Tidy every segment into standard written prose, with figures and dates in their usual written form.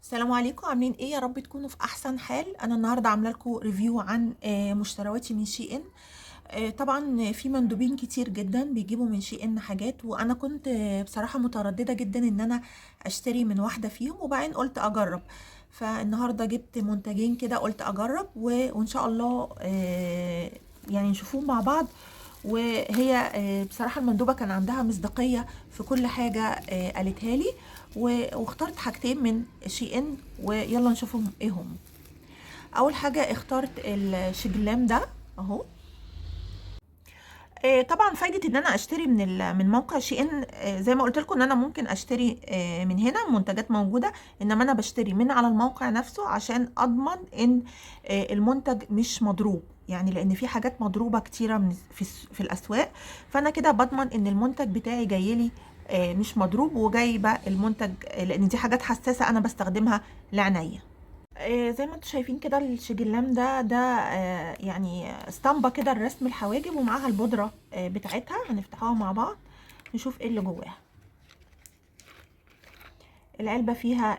السلام عليكم، عاملين ايه؟ يا رب تكونوا في احسن حال. انا النهارده عامله لكم ريفيو عن مشترياتي من شي ان. طبعا في مندوبين كتير جدا بيجيبوا من شي ان حاجات، وانا كنت بصراحه متردده جدا ان انا اشتري من واحده فيهم، وبعدين قلت اجرب. فالنهارده جبت منتجين كده، قلت اجرب وان شاء الله يعني نشوفوهم مع بعض. وهي بصراحة المندوبة كان عندها مصداقية في كل حاجة قالتها لي، واخترت حاجتين من شي ان، ويلا نشوفهم ايه هم. اول حاجة اخترت الشجلام ده اهو. طبعا فايدة ان انا اشتري من موقع شي ان، زي ما قلت لكم ان انا ممكن اشتري من هنا منتجات موجودة، انما انا بشتري من على الموقع نفسه عشان اضمن ان المنتج مش مضروب، يعني لان في حاجات مضروبة كتيرة في الاسواق. فانا كده بضمن ان المنتج بتاعي جاي لي مش مضروب، وجايبة المنتج لان دي حاجات حساسة انا بستخدمها لعينيا. زي ما انتم شايفين كده الشجلام ده يعني اسطمبة كده لرسم الحواجب، ومعاها البودرة بتاعتها. هنفتحوها مع بعض نشوف ايه اللي جواها. العلبة فيها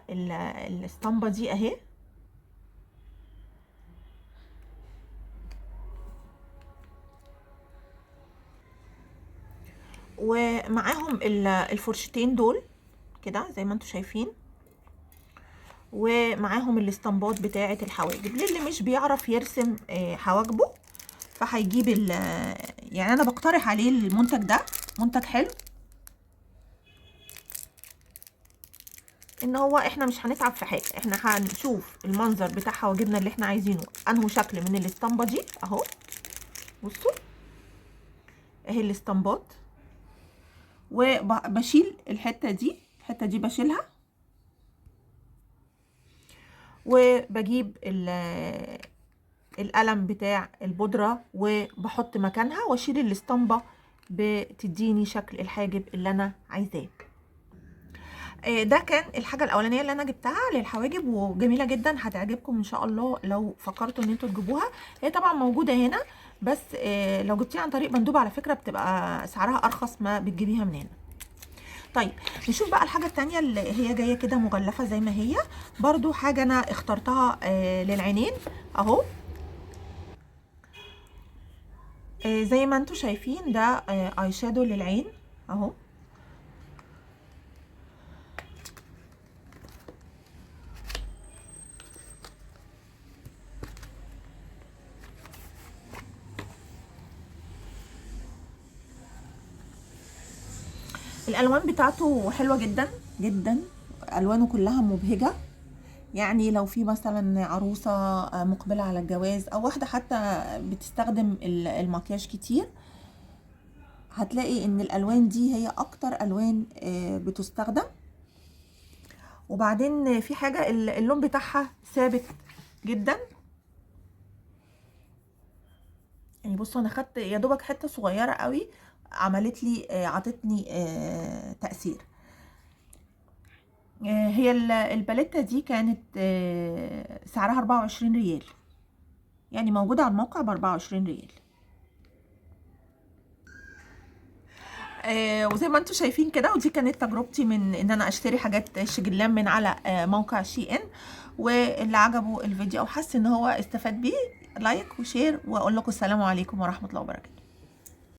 الاسطمبة دي اهي، ومعاهم الفرشتين دول كده زي ما انتم شايفين، ومعاهم الاسطمبات بتاعة الحواجب للي مش بيعرف يرسم حواجبه. فهيجيب يعني انا بقترح عليه المنتج ده، منتج حلو، ان هو احنا مش هنتعب في حاجه، احنا هنشوف المنظر بتاع حواجبنا اللي احنا عايزينه انه شكل من الاسطمبه دي اهو. بصوا اهي الاسطمبات، وبشيل الحته دي بشيلها، وبجيب القلم بتاع البودره وبحط مكانها واشيل الاسطمبه، بتديني شكل الحاجب اللي انا عايزاه. ده كان الحاجه الاولانيه اللي انا جبتها للحواجب، وجميله جدا، هتعجبكم ان شاء الله لو فكرتوا ان انتوا تجيبوها. هي طبعا موجوده هنا، بس لو جبتيها عن طريق مندوب على فكره بتبقى سعرها ارخص ما بتجيبيها من هنا. طيب نشوف بقى الحاجه التانية اللي هي جايه كده مغلفه زي ما هي، برضو حاجه انا اخترتها للعينين اهو. زي ما انتوا شايفين ده اي شادو للعين اهو. الالوان بتاعته حلوه جدا جدا، الوانه كلها مبهجه. يعني لو في مثلا عروسه مقبله على الجواز، او واحده حتى بتستخدم المكياج كتير، هتلاقي ان الالوان دي هي اكتر الوان بتستخدم. وبعدين في حاجه اللون بتاعها ثابت جدا. يعني بصوا انا خدت يا دوبك حته صغيره قوي، عملت لي عطتني تاثير. هي الباليتة دي كانت سعرها 24 ريال، يعني موجودة على الموقع ب24 ريال. وزي ما انتم شايفين كده، ودي كانت تجربتي من ان انا اشتري حاجات شجلام من على موقع شي ان. واللي عجبه الفيديو او حس ان هو استفاد بيه، لايك وشير، واقول لكم السلام عليكم ورحمة الله وبركاته.